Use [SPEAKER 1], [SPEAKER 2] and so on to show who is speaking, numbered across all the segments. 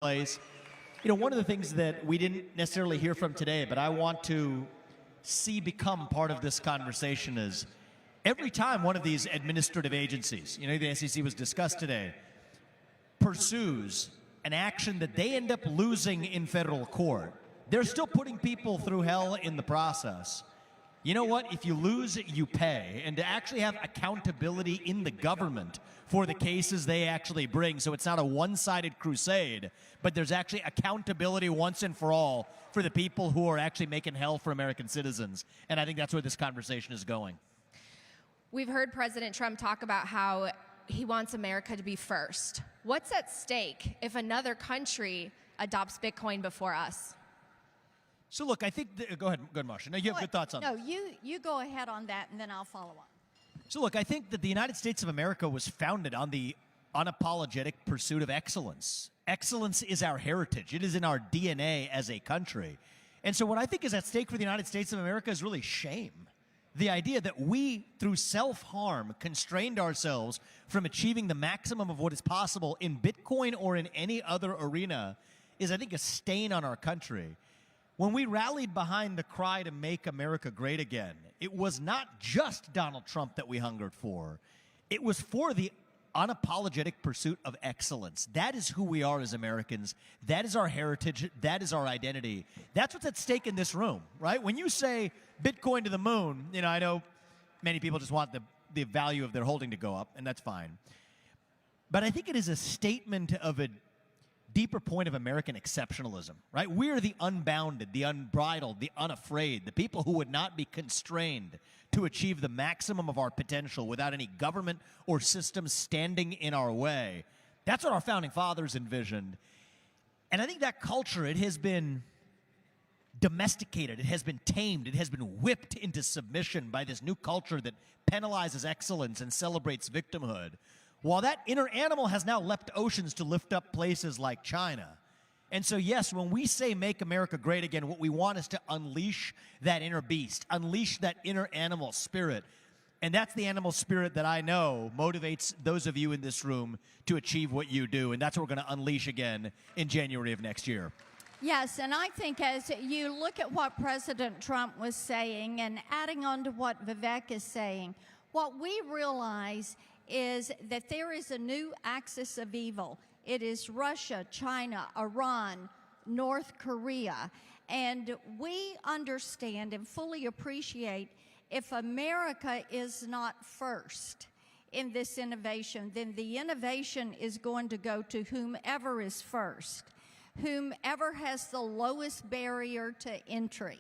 [SPEAKER 1] place. You know, one of the things that we didn't necessarily hear from today, but I want to see become part of this conversation is every time one of these administrative agencies, you know, the SEC was discussed today, pursues an action that they end up losing in federal court, they're still putting people through hell in the process. You know what? If you lose, you pay. And to actually have accountability in the government for the cases they actually bring, so it's not a one-sided crusade, but there's actually accountability once and for all for the people who are actually making hell for American citizens. And I think that's where this conversation is going.
[SPEAKER 2] We've heard President Trump talk about how he wants America to be first. What's at stake if another country adopts Bitcoin before us?
[SPEAKER 1] So look, I think, go ahead, Marsha. No, you have good thoughts on that.
[SPEAKER 3] No, you go ahead on that, and then I'll follow up.
[SPEAKER 1] So look, I think that the United States of America was founded on the unapologetic pursuit of excellence. Excellence is our heritage. It is in our DNA as a country. And so what I think is at stake for the United States of America is really shame. The idea that we, through self-harm, constrained ourselves from achieving the maximum of what is possible in Bitcoin or in any other arena is, I think, a stain on our country. When we rallied behind the cry to make America great again, it was not just Donald Trump that we hungered for. It was for the unapologetic pursuit of excellence. That is who we are as Americans. That is our heritage. That is our identity. That's what's at stake in this room, right? When you say Bitcoin to the moon, you know, I know many people just want the value of their holding to go up, and that's fine. But I think it is a statement of a deeper point of American exceptionalism, right? We're the unbounded, the unbridled, the unafraid, the people who would not be constrained to achieve the maximum of our potential without any government or system standing in our way. That's what our founding fathers envisioned. And I think that culture, it has been domesticated, it has been tamed, it has been whipped into submission by this new culture that penalizes excellence and celebrates victimhood. While that inner animal has now leapt oceans to lift up places like China. And so, yes, when we say make America great again, what we want is to unleash that inner beast, unleash that inner animal spirit. And that's the animal spirit that I know motivates those of you in this room to achieve what you do. And that's what we're going to unleash again in January of next year.
[SPEAKER 3] Yes, and I think as you look at what President Trump was saying and adding on to what Vivek is saying, what we realize is that there is a new axis of evil. It is Russia, China, Iran, North Korea. And we understand and fully appreciate if America is not first in this innovation, then the innovation is going to go to whomever is first, whomever has the lowest barrier to entry.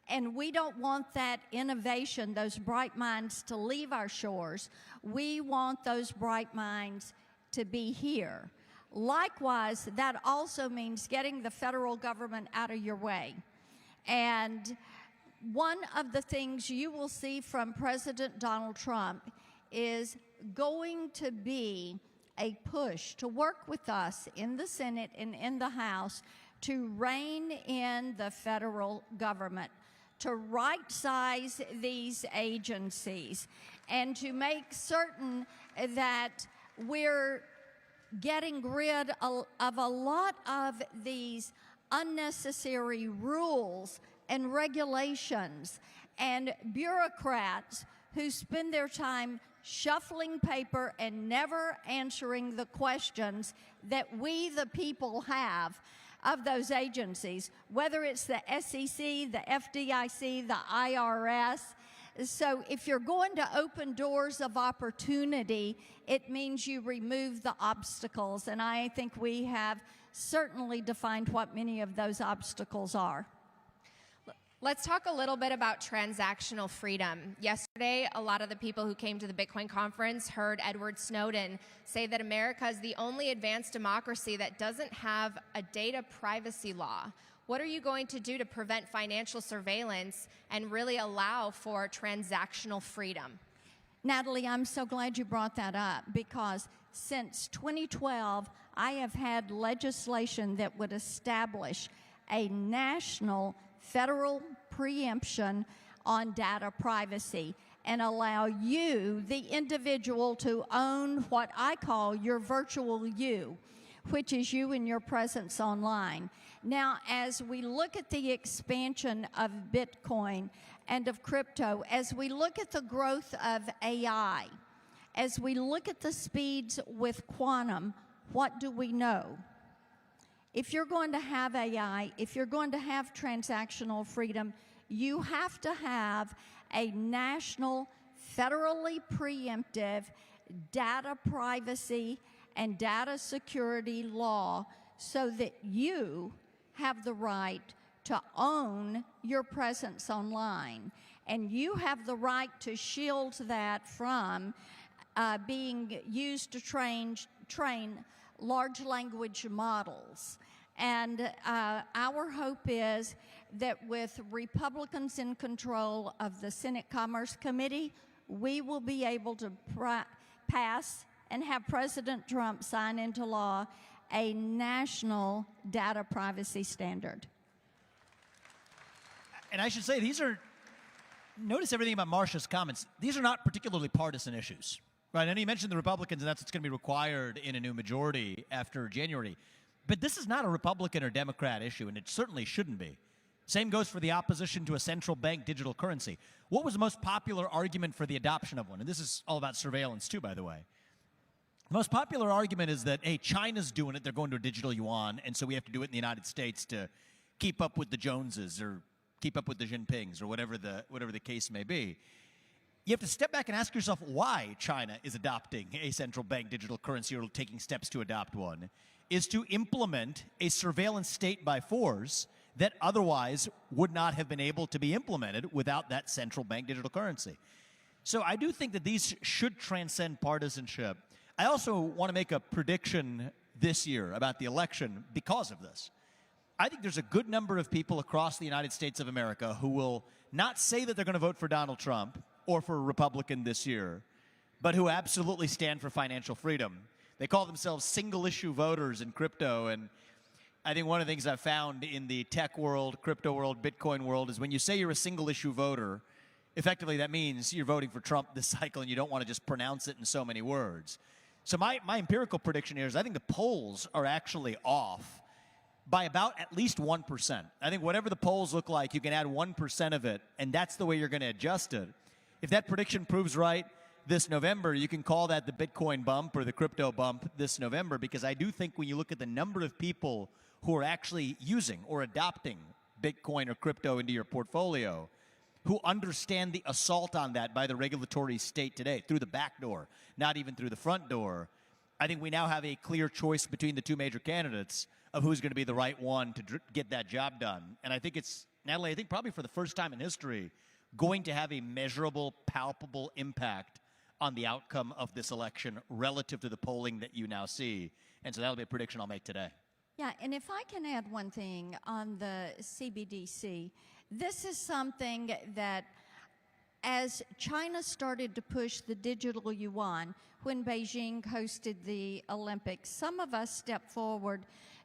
[SPEAKER 3] And we don't want that innovation, those bright minds, to leave our shores. We want those bright minds to be here. Likewise, that also means getting the federal government out of your way. And one of the things you will see from President Donald Trump is going to be a push to work with us in the Senate and in the House to rein in the federal government, to right-size these agencies, and to make certain that we're getting rid of a lot of these unnecessary rules and regulations and bureaucrats who spend their time shuffling paper and never answering the questions that we, the people, have of those agencies, whether it's the SEC, the FDIC, the IRS. So if you're going to open doors of opportunity, it means you remove the obstacles. And I think we have certainly defined what many of those obstacles are.
[SPEAKER 2] Let's talk a little bit about transactional freedom. Yesterday, a lot of the people who came to the Bitcoin conference heard Edward Snowden say that America is the only advanced democracy that doesn't have a data privacy law. What are you going to do to prevent financial surveillance and really allow for transactional freedom?
[SPEAKER 3] Natalie, I'm so glad you brought that up, because since 2012, I have had legislation that would establish a national federal preemption on data privacy and allow you, the individual, to own what I call your virtual you, which is you and your presence online. Now, as we look at the expansion of Bitcoin and of crypto, as we look at the growth of AI, as we look at the speeds with quantum, what do we know? If you're going to have AI, if you're going to have transactional freedom, you have to have a national, federally preemptive data privacy and data security law so that you have the right to own your presence online. And you have the right to shield that from being used to train large language models. And our hope is that with Republicans in control of the Senate Commerce Committee, we will be able to pass and have President Trump sign into law a national data privacy standard.
[SPEAKER 1] And I should say, notice everything about Marsha's comments. These are not particularly partisan issues, right? And you mentioned the Republicans, and that's what's going to be required in a new majority after January. But this is not a Republican or Democrat issue, and it certainly shouldn't be. Same goes for the opposition to a central bank digital currency. What was the most popular argument for the adoption of one? And this is all about surveillance, too, by the way. The most popular argument is that, hey, China's doing it. They're going to a digital yuan, and so we have to do it in the United States to keep up with the Joneses or keep up with the Jinpings or whatever the case may be. You have to step back and ask yourself why China is adopting a central bank digital currency or taking steps to adopt one, is to implement a surveillance state by force that otherwise would not have been able to be implemented without that central bank digital currency. So I do think that these should transcend partisanship. I also want to make a prediction this year about the election because of this. I think there's a good number of people across the United States of America who will not say that they're going to vote for Donald Trump or for a Republican this year, but who absolutely stand for financial freedom. They call themselves single-issue voters in crypto, and I think one of the things I've found in the tech world, crypto world, Bitcoin world is when you say you're a single-issue voter, effectively that means you're voting for Trump this cycle and you don't want to just pronounce it in so many words. So my empirical prediction here is I think the polls are actually off by about at least 1%. I think whatever the polls look like, you can add 1% of it, and that's the way you're going to adjust it. If that prediction proves right this November, you can call that the Bitcoin bump or the crypto bump this November, because I do think when you look at the number of people who are actually using or adopting Bitcoin or crypto into your portfolio, who understand the assault on that by the regulatory state today, through the back door, not even through the front door, I think we now have a clear choice between the two major candidates of who's going to be the right one to get that job done. And I think it's, Natalie, I think probably for the first time in history, going to have a measurable, palpable impact on the outcome of this election relative to the polling that you now see. And so that'll be a prediction I'll make today.
[SPEAKER 3] Yeah, and if I can add one thing on the CBDC, this is something that as China started to push the digital yuan when Beijing hosted the Olympics, some of us stepped forward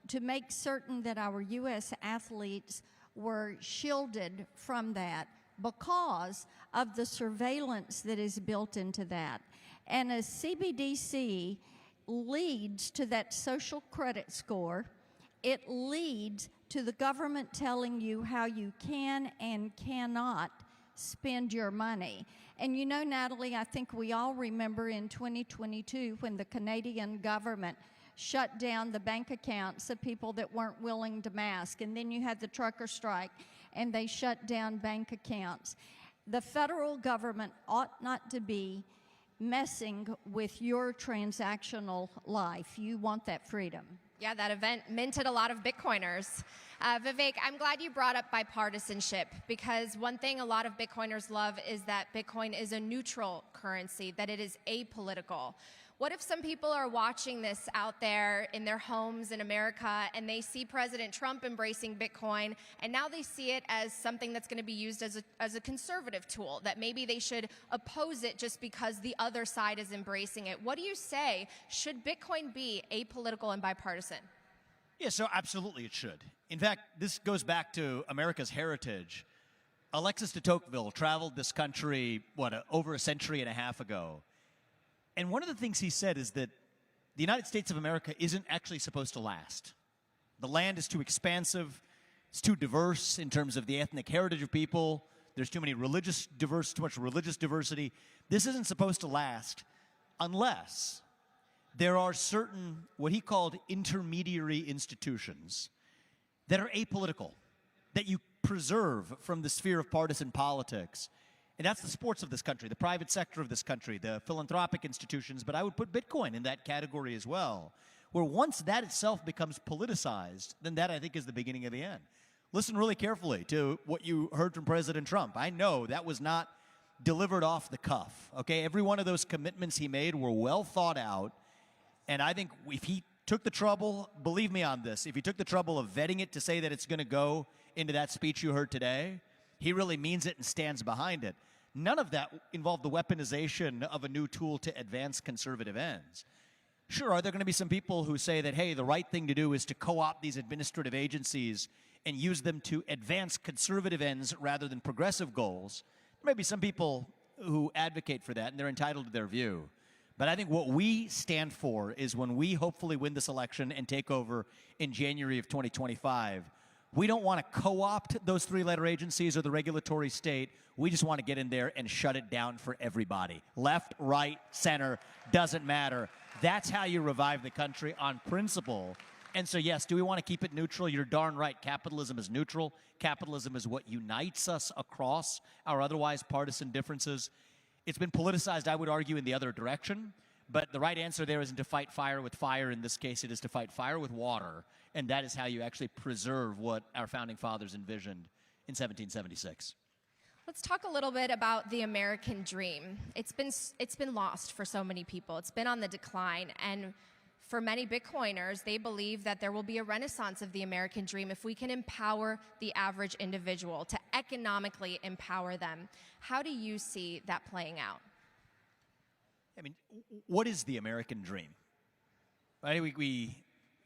[SPEAKER 3] to make certain that our U.S. athletes were shielded from that because of the surveillance that is built into that. And a CBDC leads to that social credit score. It leads to the government telling you how you can and cannot spend your money. And you know, Natalie, I think we all remember in 2022 when the Canadian government shut down the bank accounts of people that weren't willing to mask. And then you had the trucker strike, and they shut down bank accounts. The federal government ought not to be messing with your transactional life. You want that freedom.
[SPEAKER 2] Yeah, that event minted a lot of Bitcoiners. Vivek, I'm glad you brought up bipartisanship, because one thing a lot of Bitcoiners love is that Bitcoin is a neutral currency, that it is apolitical. What if some people are watching this out there in their homes in America and they see President Trump embracing Bitcoin, and now they see it as something that's going to be used as a conservative tool, that maybe they should oppose it just because the other side is embracing it? What do you say? Should Bitcoin be apolitical and bipartisan?
[SPEAKER 1] Yeah, so absolutely it should. In fact, this goes back to America's heritage. Alexis de Tocqueville traveled this country, over a century and a half ago. And one of the things he said is that the United States of America isn't actually supposed to last. The land is too expansive. It's too diverse in terms of the ethnic heritage of people. There's too much religious diversity. This isn't supposed to last unless there are certain, what he called intermediary institutions that are apolitical, that you preserve from the sphere of partisan politics. And that's the sports of this country, the private sector of this country, the philanthropic institutions, but I would put Bitcoin in that category as well, where once that itself becomes politicized, then that, I think, is the beginning of the end. Listen really carefully to what you heard from President Trump. I know that was not delivered off the cuff, okay? Every one of those commitments he made were well thought out, and I think if he took the trouble, believe me on this, if he took the trouble of vetting it to say that it's going to go into that speech you heard today, he really means it and stands behind it. None of that involved the weaponization of a new tool to advance conservative ends. Sure, are there going to be some people who say that, hey, the right thing to do is to co-opt these administrative agencies and use them to advance conservative ends rather than progressive goals? There may be some people who advocate for that, and they're entitled to their view. But I think what we stand for is when we hopefully win this election and take over in January of 2025, we don't want to co-opt those three-letter agencies or the regulatory state. We just want to get in there and shut it down for everybody. Left, right, center, doesn't matter. That's how you revive the country on principle. And so, yes, do we want to keep it neutral? You're darn right. Capitalism is neutral. Capitalism is what unites us across our otherwise partisan differences. It's been politicized, I would argue, in the other direction. But the right answer there isn't to fight fire with fire. In this case, it is to fight fire with water. And that is how you actually preserve what our founding fathers envisioned in 1776.
[SPEAKER 2] Let's talk a little bit about the American dream. It's been lost for so many people. It's been on the decline. And for many Bitcoiners, they believe that there will be a renaissance of the American dream if we can empower the average individual, to economically empower them. How do you see that playing out?
[SPEAKER 1] I mean, what is the American dream? Right? We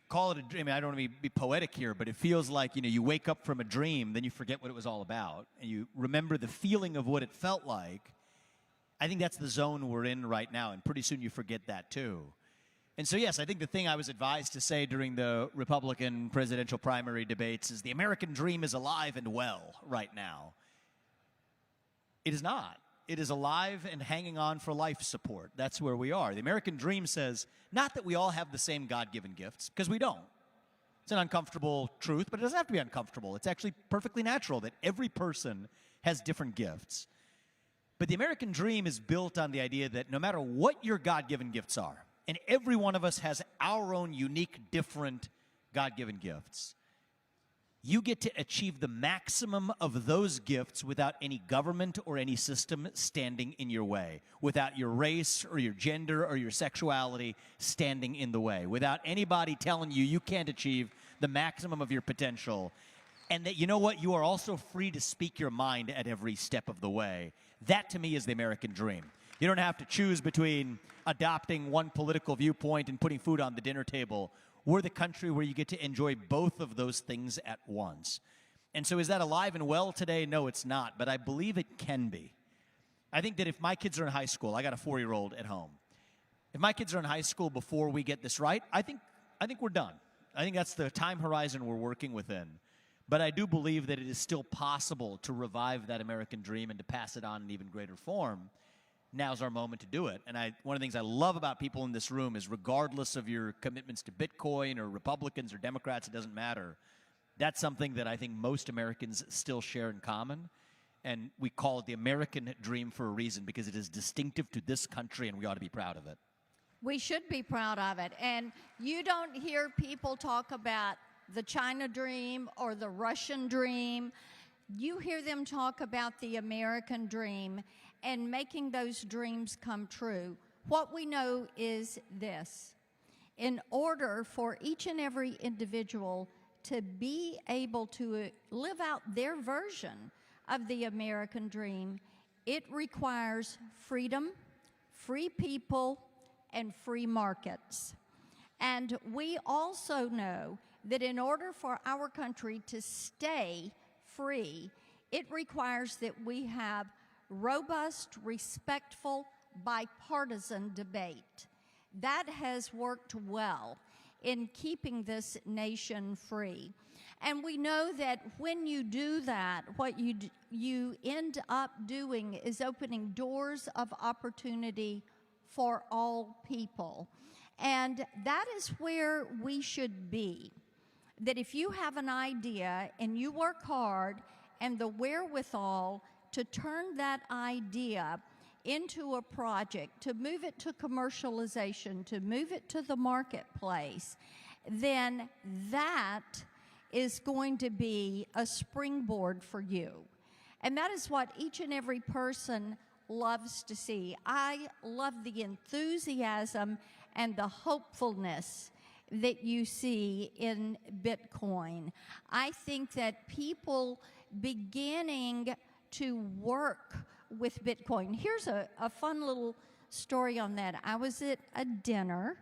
[SPEAKER 1] call it a dream. I mean, I don't want to be poetic here, but it feels like, you wake up from a dream, then you forget what it was all about, and you remember the feeling of what it felt like. I think that's the zone we're in right now, and pretty soon you forget that too. And so, yes, I think the thing I was advised to say during the Republican presidential primary debates is the American dream is alive and well right now. It is not. It is alive and hanging on for life support. That's where we are. The American dream says not that we all have the same God-given gifts, because we don't. It's an uncomfortable truth, but it doesn't have to be uncomfortable. It's actually perfectly natural that every person has different gifts. But the American dream is built on the idea that no matter what your God-given gifts are, and every one of us has our own unique, different God-given gifts, you get to achieve the maximum of those gifts without any government or any system standing in your way, without your race or your gender or your sexuality standing in the way, without anybody telling you you can't achieve the maximum of your potential, and that, you know what, you are also free to speak your mind at every step of the way. That, to me, is the American dream. You don't have to choose between adopting one political viewpoint and putting food on the dinner table. We're the country where you get to enjoy both of those things at once. And so is that alive and well today? No, it's not, but I believe it can be. I think that if my kids are in high school, I got a 4-year-old at home. If my kids are in high school before we get this right, I think we're done. I think that's the time horizon we're working within. But I do believe that it is still possible to revive that American dream and to pass it on in even greater form. Now's our moment to do it. And one of the things I love about people in this room is, regardless of your commitments to Bitcoin or Republicans or Democrats, it doesn't matter. That's something that I think most Americans still share in common. And we call it the American dream for a reason, because it is distinctive to this country and we ought to be proud of it.
[SPEAKER 3] We should be proud of it. And you don't hear people talk about the China dream or the Russian dream. You hear them talk about the American dream and making those dreams come true. What we know is this: in order for each and every individual to be able to live out their version of the American dream, it requires freedom, free people, and free markets. And we also know that in order for our country to stay free, it requires that we have robust, respectful, bipartisan debate. That has worked well in keeping this nation free. And we know that when you do that, what you end up doing is opening doors of opportunity for all people. And that is where we should be. That if you have an idea and you work hard and the wherewithal to turn that idea into a project, to move it to commercialization, to move it to the marketplace, then that is going to be a springboard for you. And that is what each and every person loves to see. I love the enthusiasm and the hopefulness that you see in Bitcoin. I think that people beginning to work with Bitcoin. Here's a fun little story on that. I was at a dinner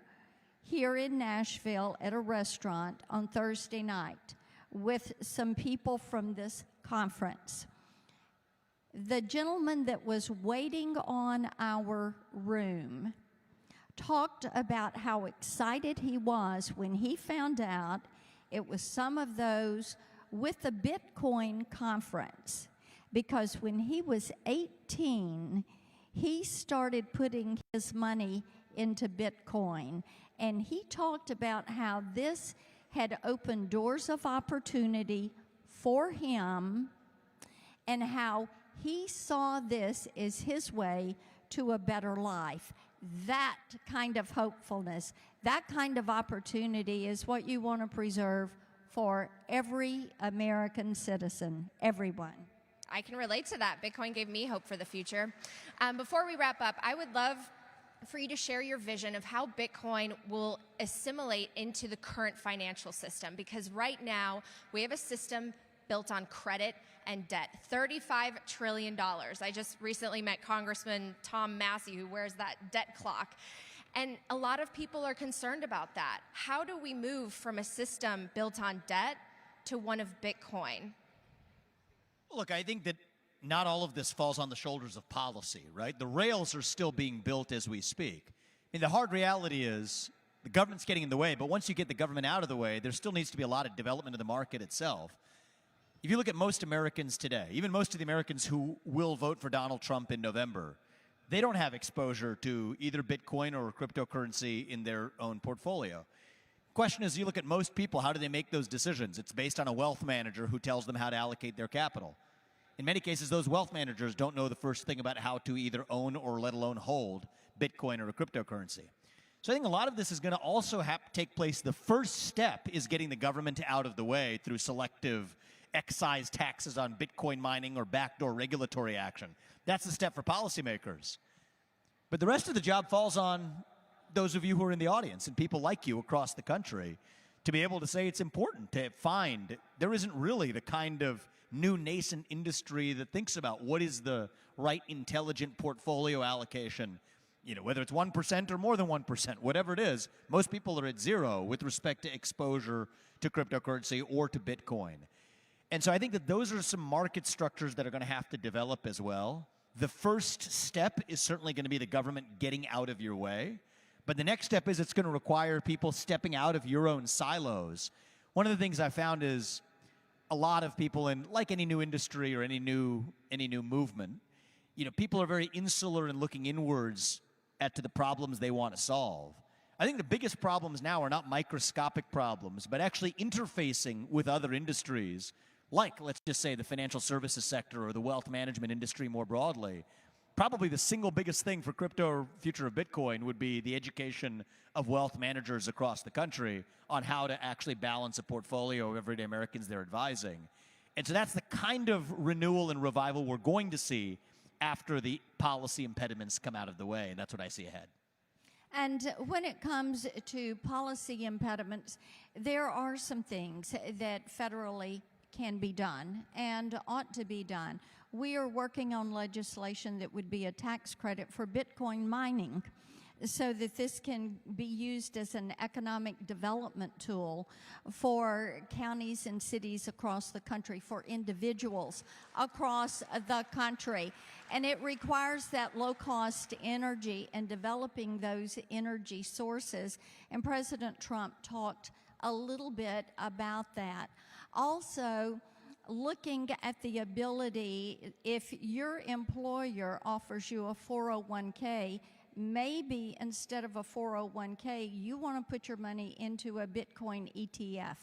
[SPEAKER 3] here in Nashville at a restaurant on Thursday night with some people from this conference. The gentleman that was waiting on our room talked about how excited he was when he found out it was some of those with the Bitcoin conference. Because when he was 18, he started putting his money into Bitcoin. And he talked about how this had opened doors of opportunity for him and how he saw this as his way to a better life. That kind of hopefulness, that kind of opportunity is what you want to preserve for every American citizen, everyone.
[SPEAKER 2] I can relate to that. Bitcoin gave me hope for the future. Before we wrap up, I would love for you to share your vision of how Bitcoin will assimilate into the current financial system. Because right now, we have a system built on credit and debt. $35 trillion. I just recently met Congressman Tom Massey, who wears that debt clock. And a lot of people are concerned about that. How do we move from a system built on debt to one of Bitcoin?
[SPEAKER 1] Look, I think that not all of this falls on the shoulders of policy, right? The rails are still being built as we speak. I mean, the hard reality is the government's getting in the way, but once you get the government out of the way, there still needs to be a lot of development of the market itself. If you look at most Americans today, even most of the Americans who will vote for Donald Trump in November, they don't have exposure to either Bitcoin or cryptocurrency in their own portfolio. Question is, you look at most people, how do they make those decisions? It's based on a wealth manager who tells them how to allocate their capital. In many cases, those wealth managers don't know the first thing about how to either own or let alone hold Bitcoin or a cryptocurrency. So I think a lot of this is going to also have to take place. The first step is getting the government out of the way through selective excise taxes on Bitcoin mining or backdoor regulatory action. That's the step for policymakers. But the rest of the job falls on those of you who are in the audience and people like you across the country to be able to say it's important to find. There isn't really the kind of new nascent industry that thinks about what is the right intelligent portfolio allocation, whether it's 1% or more than 1%, whatever it is. Most people are at zero with respect to exposure to cryptocurrency or to Bitcoin. And so I think that those are some market structures that are going to have to develop as well. The first step is certainly going to be the government getting out of your way. But the next step is it's going to require people stepping out of your own silos. One of the things I found is a lot of people in, like any new industry or any new movement, people are very insular and looking inwards to the problems they want to solve. I think the biggest problems now are not microscopic problems, but actually interfacing with other industries, like, let's just say, the financial services sector or the wealth management industry more broadly. Probably the single biggest thing for crypto or future of Bitcoin would be the education of wealth managers across the country on how to actually balance a portfolio of everyday Americans they're advising. And so that's the kind of renewal and revival we're going to see after the policy impediments come out of the way, and that's what I see ahead.
[SPEAKER 3] And when it comes to policy impediments, there are some things that federally can be done and ought to be done. We are working on legislation that would be a tax credit for Bitcoin mining. so that this can be used as an economic development tool for counties and cities across the country, for individuals across the country. And it requires that low-cost energy and developing those energy sources. And President Trump talked a little bit about that. Also, looking at the ability, if your employer offers you a 401k, maybe instead of a 401k, you want to put your money into a Bitcoin ETF.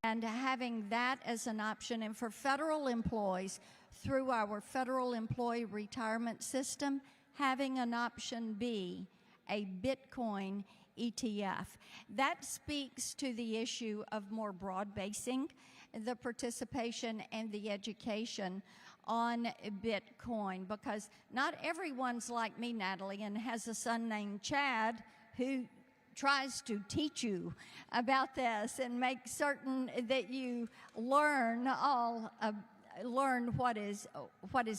[SPEAKER 3] And having that as an option, and for federal employees, through our federal employee retirement system, having an option B, a Bitcoin ETF. That speaks to the issue of more broad basing the participation and the education on Bitcoin, because not everyone's like me, Natalie, and has a son named Chad who tries to teach you about this and make certain that you learn what is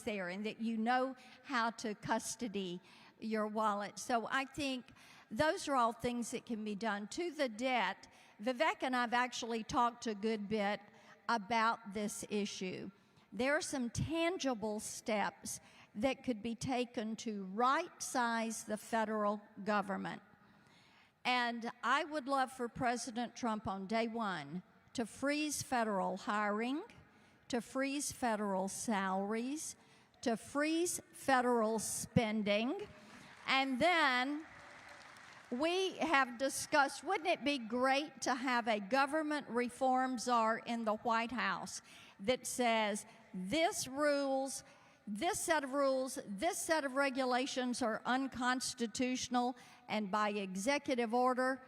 [SPEAKER 3] there, and that you know how to custody your wallet. So I think those are all things that can be done. To the debt, Vivek and I've actually talked a good bit about this issue. There are some tangible steps that could be taken to right-size the federal government. And I would love for President Trump on day one to freeze federal hiring, to freeze federal salaries, to freeze federal spending, and then we have discussed, wouldn't it be great to have a government reform czar in the White House that says, this set of rules, this set of regulations are unconstitutional, and by executive order,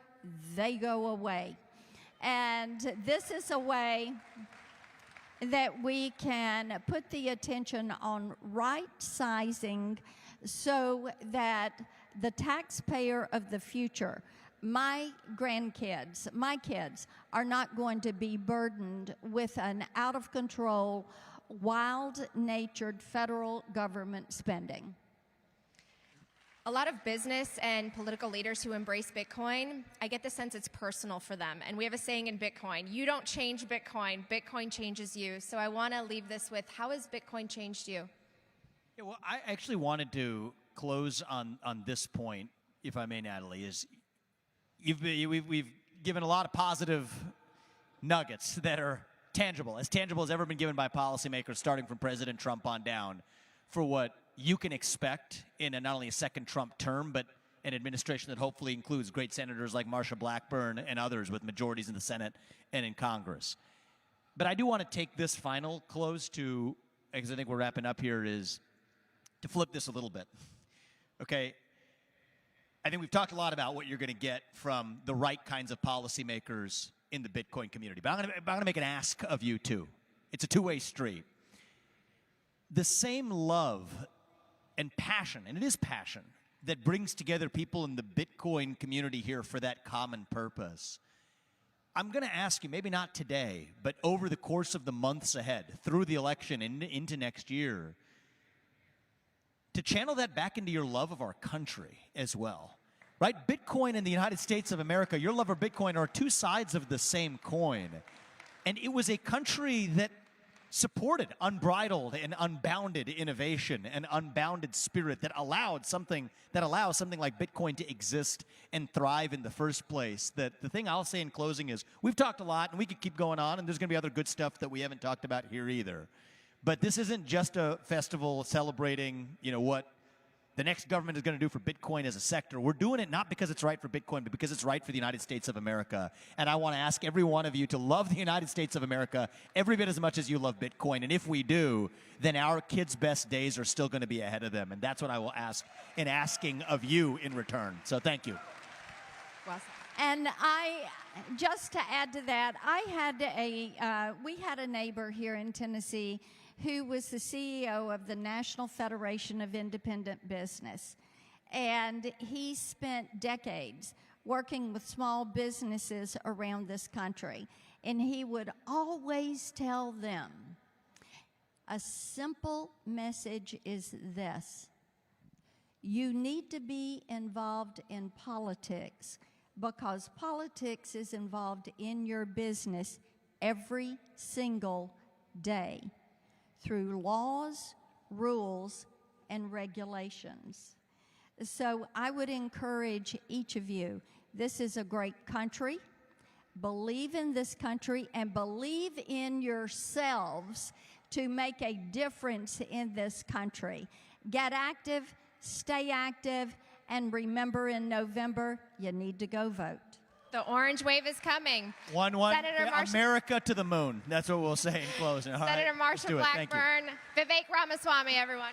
[SPEAKER 3] they go away. And this is a way that we can put the attention on right-sizing so that the taxpayer of the future, my grandkids, my kids, are not going to be burdened with an out-of-control, wild-natured federal government spending.
[SPEAKER 2] A lot of business and political leaders who embrace Bitcoin, I get the sense it's personal for them. And we have a saying in Bitcoin, you don't change Bitcoin, Bitcoin changes you. So I want to leave this with, how has Bitcoin changed you?
[SPEAKER 1] Yeah, well, I actually wanted to close on this point, if I may, Natalie, is we've given a lot of positive nuggets that are tangible as ever been given by policymakers, starting from President Trump on down, for what you can expect in not only a second Trump term, but an administration that hopefully includes great senators like Marsha Blackburn and others with majorities in the Senate and in Congress. But I do want to take this final close to, because I think we're wrapping up here, is to flip this a little bit. Okay, I think we've talked a lot about what you're going to get from the right kinds of policymakers in the Bitcoin community. But I'm going to make an ask of you, too. It's a two-way street. The same love and passion, and it is passion, that brings together people in the Bitcoin community here for that common purpose. I'm going to ask you, maybe not today, but over the course of the months ahead, through the election and into next year, to channel that back into your love of our country as well. Right? Bitcoin and the United States of America, your love of Bitcoin, are two sides of the same coin. And it was a country that supported unbridled and unbounded innovation and unbounded spirit that allows something like Bitcoin to exist and thrive in the first place. The thing I'll say in closing is, we've talked a lot, and we could keep going on, and there's going to be other good stuff that we haven't talked about here either. But this isn't just a festival celebrating, what the next government is going to do for Bitcoin as a sector. We're doing it not because it's right for Bitcoin, but because it's right for the United States of America. And I want to ask every one of you to love the United States of America every bit as much as you love Bitcoin. And if we do, then our kids' best days are still going to be ahead of them. And that's what I will ask in asking of you in return. So thank you.
[SPEAKER 2] Well,
[SPEAKER 3] and just to add to that, we had a neighbor here in Tennessee who was the CEO of the National Federation of Independent Business. And he spent decades working with small businesses around this country. And he would always tell them, a simple message is this: You need to be involved in politics because politics is involved in your business every single day through laws, rules, and regulations. So I would encourage each of you, this is a great country. Believe in this country and believe in yourselves to make a difference in this country. Get active, stay active, and remember in November, you need to go vote.
[SPEAKER 2] The orange wave is coming. Senator Marsha,
[SPEAKER 1] America to the moon. That's what we'll say in closing. All
[SPEAKER 2] Senator
[SPEAKER 1] right, let's
[SPEAKER 2] Marsha
[SPEAKER 1] do it. Thank you.
[SPEAKER 2] Blackburn, Vivek Ramaswamy, everyone.